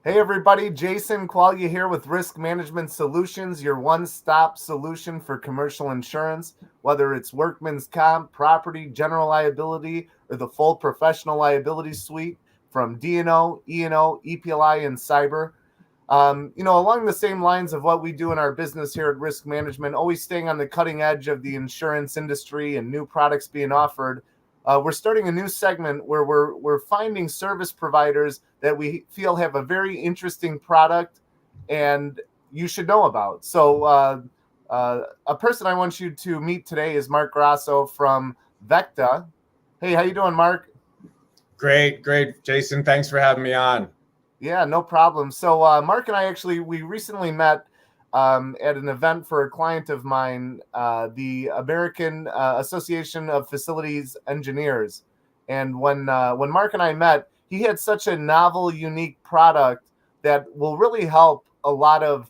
Hey everybody, Jason Quaglia here with Risk Management Solutions, your one-stop solution for commercial insurance, whether it's workman's comp, property, general liability, or the full professional liability suite from D&O, E&O, EPLI, and cyber. Along the same lines of what we do in our business here at Risk Management, always staying on the cutting edge of the insurance industry and new products being offered. We're starting a new segment where we're finding service providers that we feel have a very interesting product and you should know about. So a person I want you to meet today is Mark Grasso from VECKTA. Hey, how you doing, Mark? Great, Jason. Thanks for having me on. Yeah, no problem. So Mark and I we recently met at an event for a client of mine, the American Association of Facilities Engineers. And when Mark and I met, he had such a novel, unique product that will really help a lot of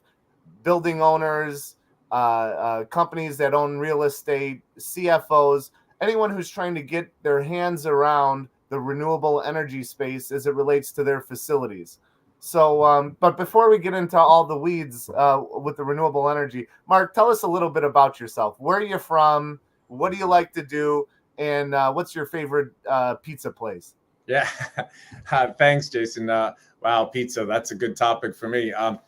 building owners, companies that own real estate, CFOs, anyone who's trying to get their hands around the renewable energy space as it relates to their facilities. So, but before we get into all the weeds with the renewable energy, Mark, tell us a little bit about yourself. Where are you from? What do you like to do? And what's your favorite pizza place? Yeah, thanks, Jason. Wow, pizza. That's a good topic for me. I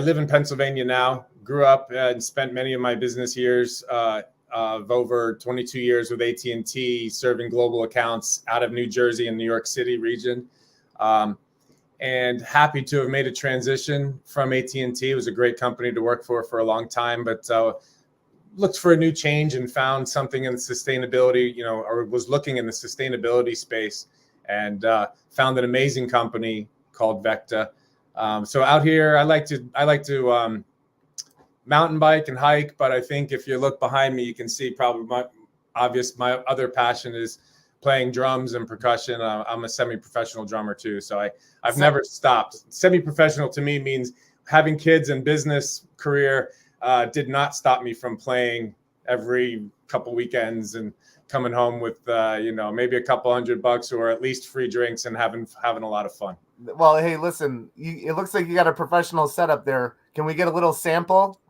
live in Pennsylvania now. Grew up and spent many of my business years of over 22 years with AT&T, serving global accounts out of New Jersey and New York City region. And happy to have made a transition from AT&T. It was a great company to work for a long time, but looked for a new change and found something in sustainability, or was looking in the sustainability space, and found an amazing company called VECKTA. So out here, I like to mountain bike and hike, but I think if you look behind me, you can see probably my other passion is playing drums and percussion. I'm a semi-professional drummer too, so I've never stopped. Semi-professional to me means having kids and business career did not stop me from playing every couple weekends and coming home with maybe a couple $100 or at least free drinks and having a lot of fun. Well, hey, listen, it looks like you got a professional setup there. Can we get a little sample?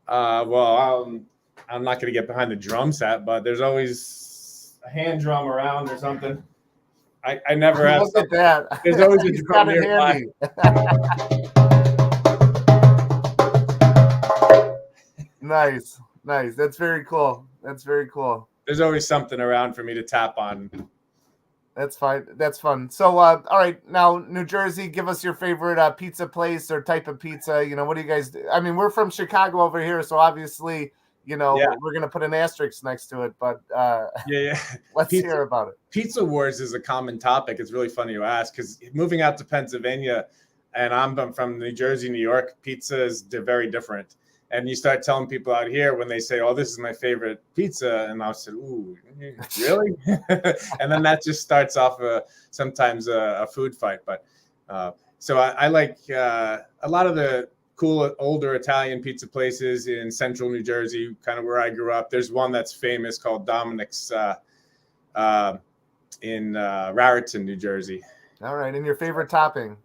I'm not going to get behind the drum set, but there's always a hand drum around or something. I never have. Look at that. There's always a drum nearby. Nice. That's very cool. There's always something around for me to tap on. That's fine. That's fun. So, all right, now New Jersey, give us your favorite pizza place or type of pizza. What do you guys do? I mean, we're from Chicago over here, so obviously, we're gonna put an asterisk next to it. But let's hear about it. Pizza wars is a common topic. It's really funny you ask, because moving out to Pennsylvania, and I'm from New Jersey, New York, pizza is very different. And you start telling people out here when they say, "Oh, this is my favorite pizza," and I'll say, "Ooh, really?" And then that just starts off sometimes a food fight. But so I like a lot of the cool older Italian pizza places in central New Jersey, kind of where I grew up. There's one that's famous called Dominic's in Raritan, New Jersey. All right, and your favorite topping?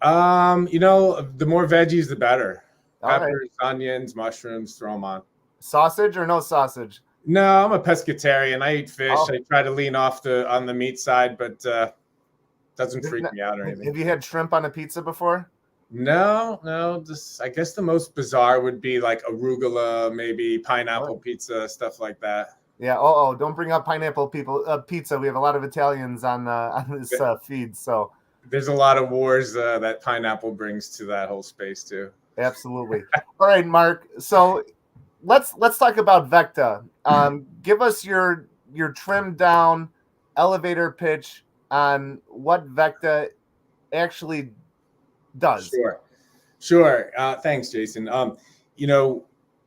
The more veggies, the better. Peppers, onions, mushrooms, throw them on. Sausage or no sausage? No, I'm a pescatarian. I eat fish. I try to lean off on the meat side, but doesn't freak me out or anything. Have you had shrimp on a pizza before? No. I guess the most bizarre would be like arugula, maybe pineapple pizza, stuff like that. Yeah. Don't bring up pineapple pizza. We have a lot of Italians on this feed, so there's a lot of wars that pineapple brings to that whole space too. Absolutely. All right, Mark. So let's talk about VECKTA. Give us your trimmed down elevator pitch on what VECKTA actually does. Sure. Thanks, Jason.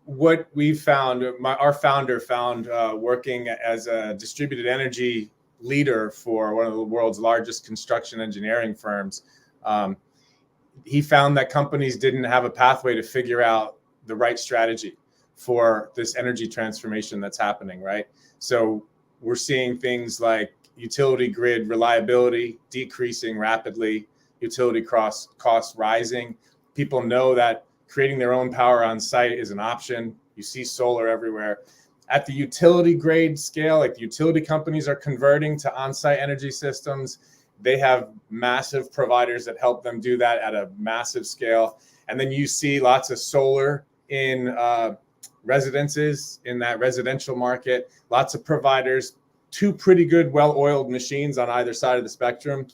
What we found, our founder found working as a distributed energy leader for one of the world's largest construction engineering firms. He found that companies didn't have a pathway to figure out the right strategy for this energy transformation that's happening, right? So we're seeing things like utility grid reliability decreasing rapidly, utility costs rising. People know that creating their own power on site is an option. You see solar everywhere. At the utility grade scale, like the utility companies are converting to on-site energy systems. They have massive providers that help them do that at a massive scale. And then you see lots of solar in residences, in that residential market, lots of providers, two pretty good, well-oiled machines on either side of the spectrum.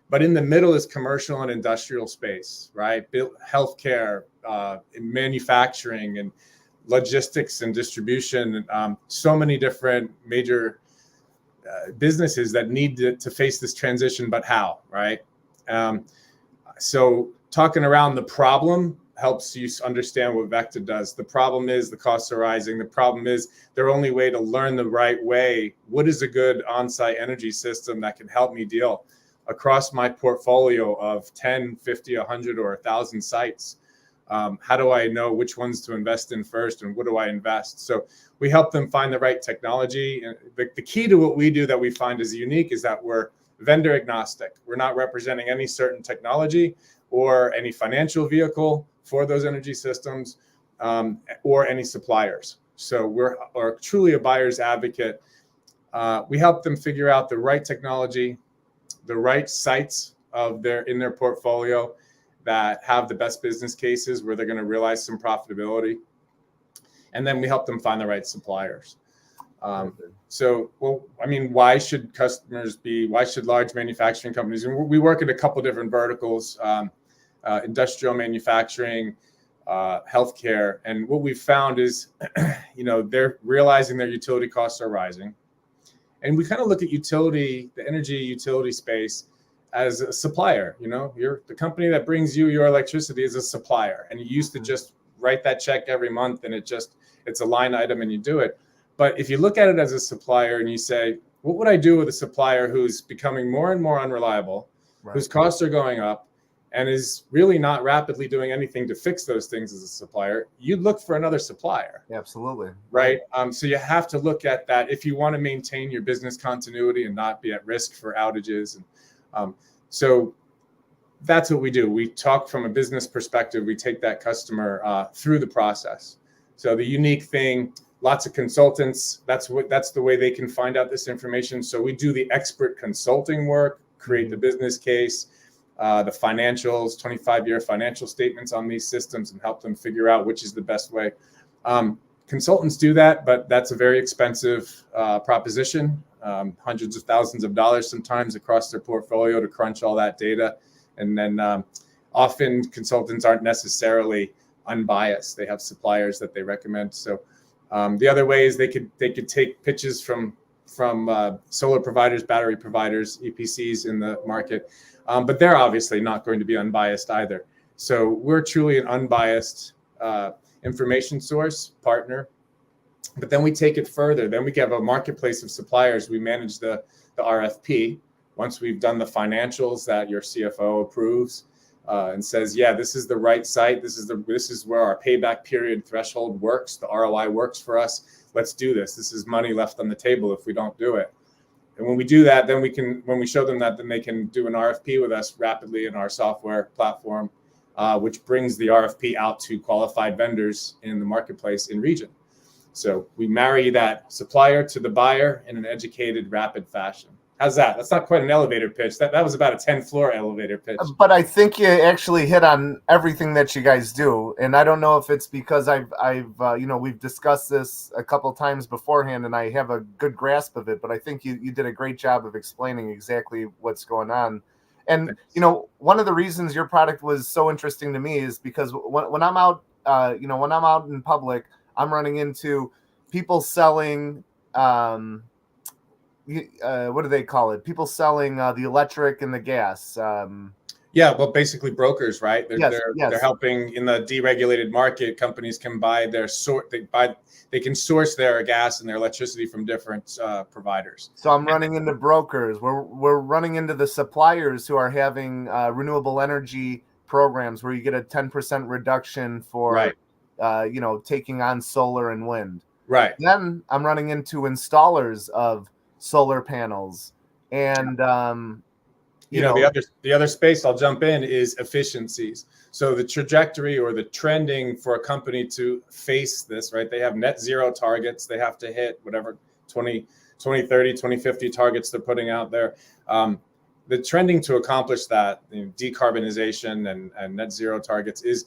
But in the middle is commercial and industrial space, right? Healthcare, manufacturing, and logistics and distribution. So many different major businesses that need to face this transition, but how, right? So talking around the problem helps you understand what VECKTA does. The problem is the costs are rising. The problem is their only way to learn the right way. What is a good on-site energy system that can help me deal across my portfolio of 10, 50, 100, or 1,000 sites? How do I know which ones to invest in first, and what do I invest? So we help them find the right technology. And the key to what we do that we find is unique is that we're vendor agnostic. We're not representing any certain technology or any financial vehicle for those energy systems, or any suppliers. So we're truly a buyer's advocate. We help them figure out the right technology, the right sites in their portfolio that have the best business cases where they're going to realize some profitability. And then we help them find the right suppliers. So, well, I mean, why should large manufacturing companies, and we work in a couple different verticals, industrial manufacturing, healthcare. And what we've found is, they're realizing their utility costs are rising. And we kind of look at the energy utility space as a supplier. You're the company that brings you your electricity is a supplier. And you used to just write that check every month and it's a line item and you do it. But if you look at it as a supplier and you say, what would I do with a supplier who's becoming more and more unreliable, right, whose costs are going up, and is really not rapidly doing anything to fix those things as a supplier? You'd look for another supplier. Absolutely. Right. So you have to look at that if you want to maintain your business continuity and not be at risk for outages. And so that's what we do. We talk from a business perspective. We take that customer through the process. So the unique thing, lots of consultants, that's the way they can find out this information. So we do the expert consulting work, create the business case, the financials, 25-year financial statements on these systems, and help them figure out which is the best way. Consultants do that, but that's a very expensive proposition, hundreds of thousands of dollars sometimes across their portfolio to crunch all that data. And then often consultants aren't necessarily unbiased. They have suppliers that they recommend. So the other way is they could take pitches from solar providers, battery providers, EPCs in the market. But they're obviously not going to be unbiased either. So we're truly an unbiased information source partner. But then we take it further. Then we have a marketplace of suppliers. We manage the RFP. Once we've done the financials that your CFO approves and says, yeah, this is the right site. This is where our payback period threshold works. The ROI works for us. Let's do this. This is money left on the table if we don't do it. And when we do that, then when we show them that, then they can do an RFP with us rapidly in our software platform, which brings the RFP out to qualified vendors in the marketplace in region. So we marry that supplier to the buyer in an educated, rapid fashion. How's that? That's not quite an elevator pitch. That was about a 10-floor elevator pitch. But I think you actually hit on everything that you guys do. And I don't know if it's because we've discussed this a couple times beforehand and I have a good grasp of it, but I think you did a great job of explaining exactly what's going on. And, one of the reasons your product was so interesting to me is because when I'm out, when I'm out in public, I'm running into people selling, what do they call it? People selling the electric and the gas. Yeah, well, basically brokers, right? They're Yes. helping in the deregulated market. Companies can buy they can source their gas and their electricity from different providers. So I'm running into brokers. We're running into the suppliers who are having renewable energy programs where you get a 10% reduction for right. Taking on solar and wind. Right. Then I'm running into installers of solar panels and The other space I'll jump in is efficiencies. So the trajectory or the trending for a company to face this, right? They have net zero targets. They have to hit whatever 2030, 2050 targets they're putting out there. The trending to accomplish that, decarbonization and net zero targets, is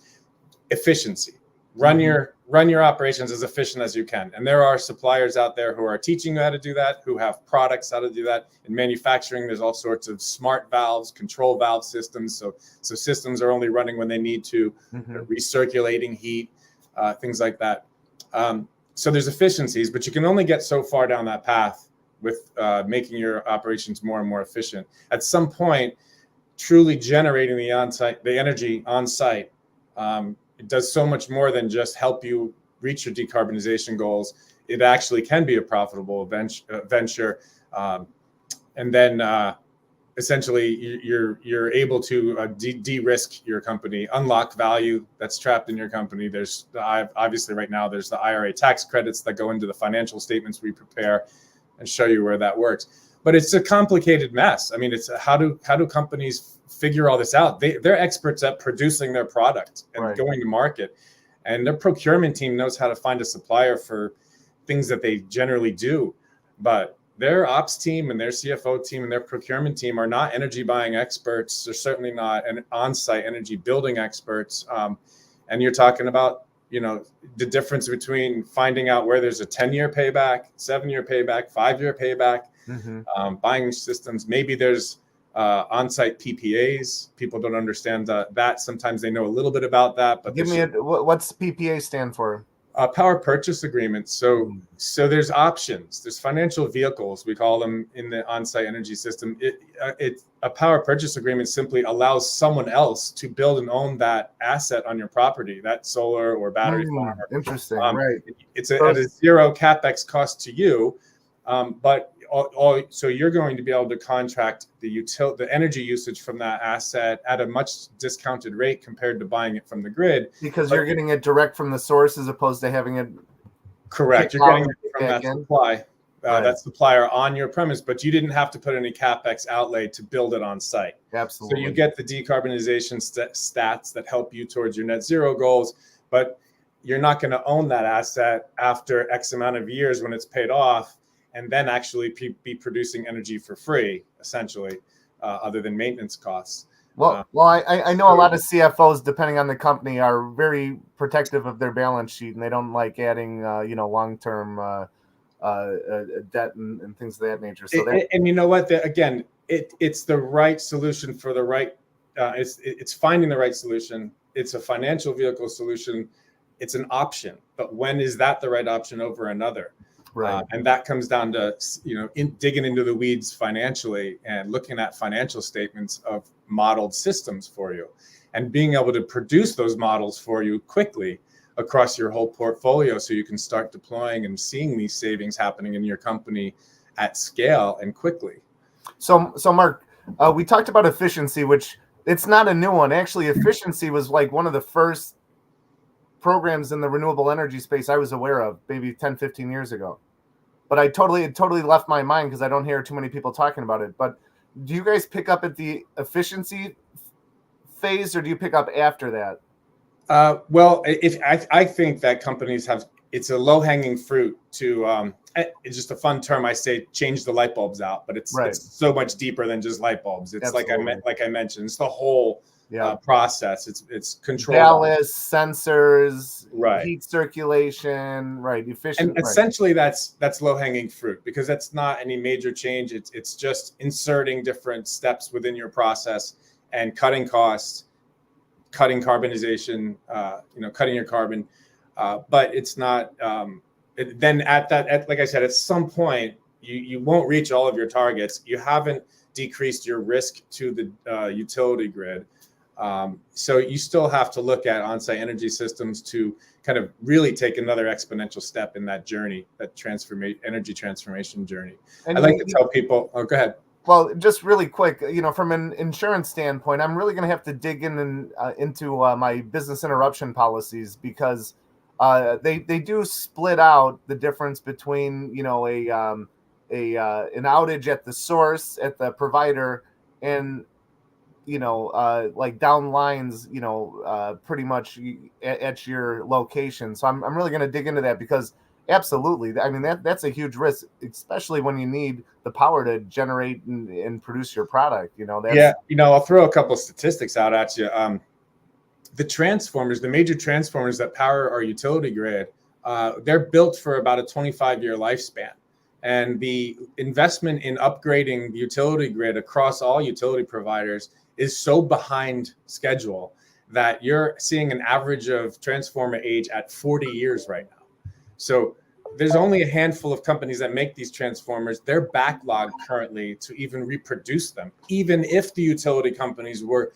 efficiency. Run your operations as efficient as you can. And there are suppliers out there who are teaching you how to do that, who have products how to do that. In manufacturing, there's all sorts of smart valves, control valve systems. So systems are only running when they need to, recirculating heat, things like that. So there's efficiencies, but you can only get so far down that path with making your operations more and more efficient. At some point, truly generating the energy on site, it does so much more than just help you reach your decarbonization goals. It actually can be a profitable venture. And then essentially you're able to de-risk your company, unlock value that's trapped in your company. There's obviously right now there's the IRA tax credits that go into the financial statements we prepare and show you where that works. But it's a complicated mess. I mean, it's how do companies figure all this out? They're experts at producing their product and going to market, and their procurement team knows how to find a supplier for things that they generally do. But their ops team and their CFO team and their procurement team are not energy buying experts. They're certainly not an on-site energy building experts. And you're talking about, the difference between finding out where there's a 10-year payback, 7-year payback, 5-year payback, buying systems. Maybe there's on-site PPAs. People don't understand that. Sometimes they know a little bit about that. But what's PPA stand for? Power purchase agreements. So there's options. There's financial vehicles, we call them in the on-site energy system. A power purchase agreement simply allows someone else to build and own that asset on your property, that solar or battery farm. Interesting, right? It's at a zero capex cost to you, but so you're going to be able to contract the energy usage from that asset at a much discounted rate compared to buying it from the grid. Because you're getting it direct from the source as opposed to having it. Correct. You're getting it from that supply, that supplier on your premise, but you didn't have to put any capex outlay to build it on site. Absolutely. So you get the decarbonization stats that help you towards your net zero goals, but you're not going to own that asset after X amount of years when it's paid off, and then actually be producing energy for free, essentially, other than maintenance costs. Well, I know a lot of CFOs, depending on the company, are very protective of their balance sheet, and they don't like adding, long-term debt and things of that nature. So, and you know what? Again, it's the right solution for the right. It's finding the right solution. It's a financial vehicle solution. It's an option, but when is that the right option over another? Right. And that comes down to, digging into the weeds financially and looking at financial statements of modeled systems for you and being able to produce those models for you quickly across your whole portfolio so you can start deploying and seeing these savings happening in your company at scale and quickly. So Mark, we talked about efficiency, which it's not a new one. Actually, efficiency was like one of the first programs in the renewable energy space I was aware of maybe 10, 15 years ago. But it totally left my mind because I don't hear too many people talking about it. But do you guys pick up at the efficiency phase, or do you pick up after that? Well, I think that companies it's a low-hanging fruit to, it's just a fun term. I say change the light bulbs out, but it's so much deeper than just light bulbs. It's Absolutely. like I mentioned, it's the whole process. It's control. Ballast, sensors, right. Heat circulation, right. Efficient. And essentially that's low-hanging fruit because that's not any major change. It's just inserting different steps within your process and cutting costs, cutting carbonization, cutting your carbon. But it's not, then like I said, at some point, you won't reach all of your targets. You haven't decreased your risk to the utility grid. So you still have to look at on-site energy systems to kind of really take another exponential step in that journey, that energy transformation journey. And I like to tell people, go ahead. Well, just really quick, from an insurance standpoint, I'm really going to have to dig into my business interruption policies because they do split out the difference between, an outage at the source, at the provider, and like down lines, pretty much at your location. So I'm really going to dig into that, because absolutely, I mean, that's a huge risk, especially when you need the power to generate and produce your product. Yeah, I'll throw a couple of statistics out at you. The major transformers that power our utility grid, they're built for about a 25-year lifespan. And the investment in upgrading the utility grid across all utility providers is so behind schedule that you're seeing an average of transformer age at 40 years right now. So there's only a handful of companies that make these transformers. They're backlogged currently to even reproduce them, even if the utility companies were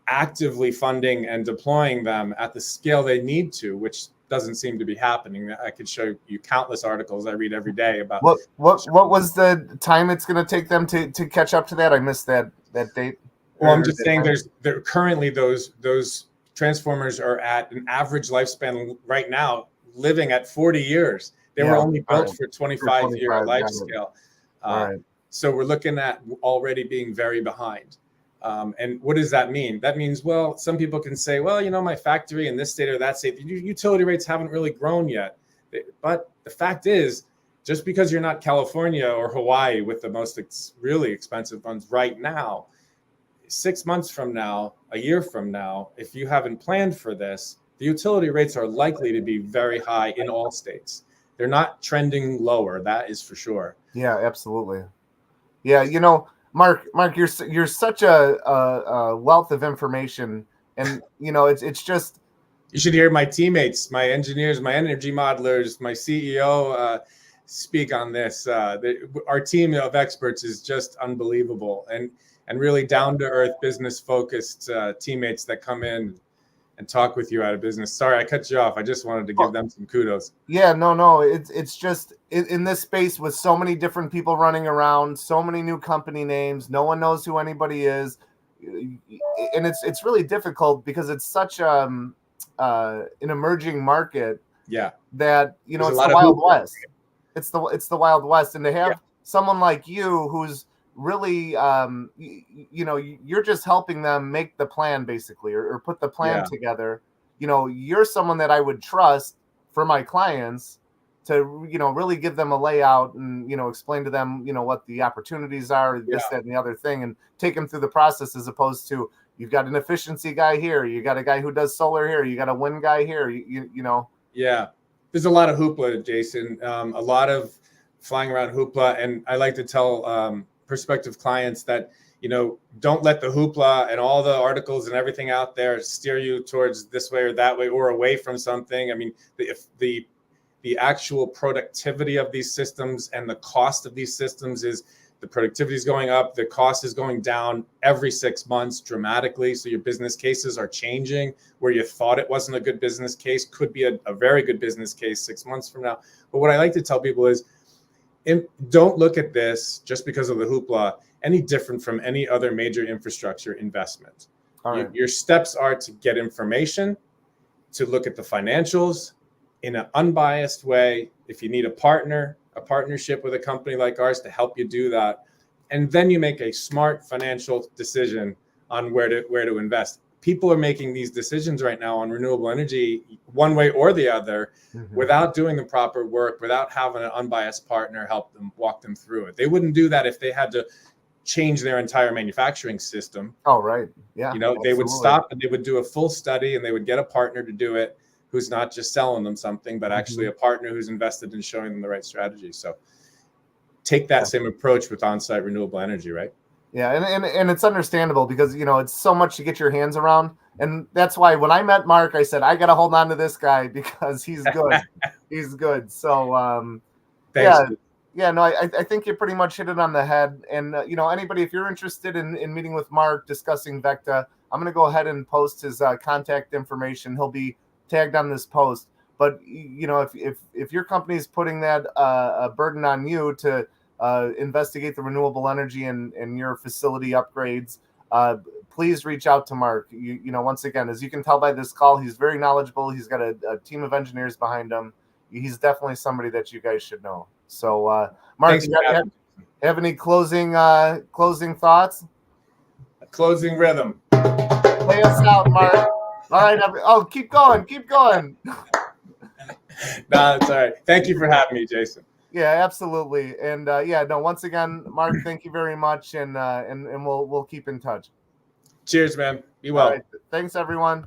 actively funding and deploying them at the scale they need to, which doesn't seem to be happening. I could show you countless articles I read every day about what was the time it's going to take them to catch up to that. I missed that date. Well, I'm just saying there currently those transformers are at an average lifespan right now, living at 40 years. They were only built for 25-year life scale. So we're looking at already being very behind. And what does that mean? That means, well, some people can say, well, my factory in this state or that state, the utility rates haven't really grown yet. But the fact is, just because you're not California or Hawaii with the most really expensive ones right now, 6 months from now, a year from now, if you haven't planned for this, the utility rates are likely to be very high in all states. They're not trending lower, that is for sure. Yeah, absolutely. Yeah, Mark, you're such a wealth of information, and it's just. You should hear my teammates, my engineers, my energy modelers, my CEO speak on this. Our team of experts is just unbelievable, and really down to earth, business focused teammates that come in and talk with you out of business. Sorry, I cut you off. I just wanted to give them some kudos. Yeah, no. It's just in this space with so many different people running around, so many new company names. No one knows who anybody is, and it's really difficult because it's such an emerging market. Yeah, that it's the Wild West. It's the Wild West, and to have someone like you who's really you're just helping them make the plan basically, or put the plan together. You're someone that I would trust for my clients to really give them a layout and explain to them what the opportunities are, this, that, and the other thing, and take them through the process, as opposed to you've got an efficiency guy here, you got a guy who does solar here, you got a wind guy here, Yeah, there's a lot of hoopla, Jason, a lot of flying around hoopla, and I like to tell prospective clients that don't let the hoopla and all the articles and everything out there steer you towards this way or that way, or away from something. I mean, if the actual productivity of these systems and the cost of these systems is, the productivity is going up, the cost is going down every 6 months dramatically. So your business cases are changing. Where you thought it wasn't a good business case could be a very good business case 6 months from now. But what I like to tell people is, don't look at this just because of the hoopla any different from any other major infrastructure investment. Right. Your steps are to get information, to look at the financials in an unbiased way. If you need a partnership with a company like ours to help you do that, and then you make a smart financial decision on where to invest. People are making these decisions right now on renewable energy one way or the other, without doing the proper work, without having an unbiased partner help them walk them through it. They wouldn't do that if they had to change their entire manufacturing system. Oh, right. Yeah. They would stop and they would do a full study, and they would get a partner to do it who's not just selling them something, but actually a partner who's invested in showing them the right strategy. So take that same approach with on-site renewable energy, right? Yeah, and it's understandable because it's so much to get your hands around, and that's why when I met Mark, I said I got to hold on to this guy because he's good. He's good. So Thanks. No, I think you pretty much hit it on the head. And anybody, if you're interested in meeting with Mark discussing VECKTA, I'm going to go ahead and post his contact information. He'll be tagged on this post. But if your company is putting that a burden on you to investigate the renewable energy and your facility upgrades, please reach out to Mark. Once again, as you can tell by this call, he's very knowledgeable. He's got a team of engineers behind him. He's definitely somebody that you guys should know. So, Mark, do you have any closing thoughts? closing rhythm. Play us out, Mark. All right. Keep going. Keep going. No, it's all right. Thank you for having me, Jason. Yeah, absolutely. And once again, Mark, thank you very much, and we'll keep in touch. Cheers, man. Be well. All right. Thanks, everyone.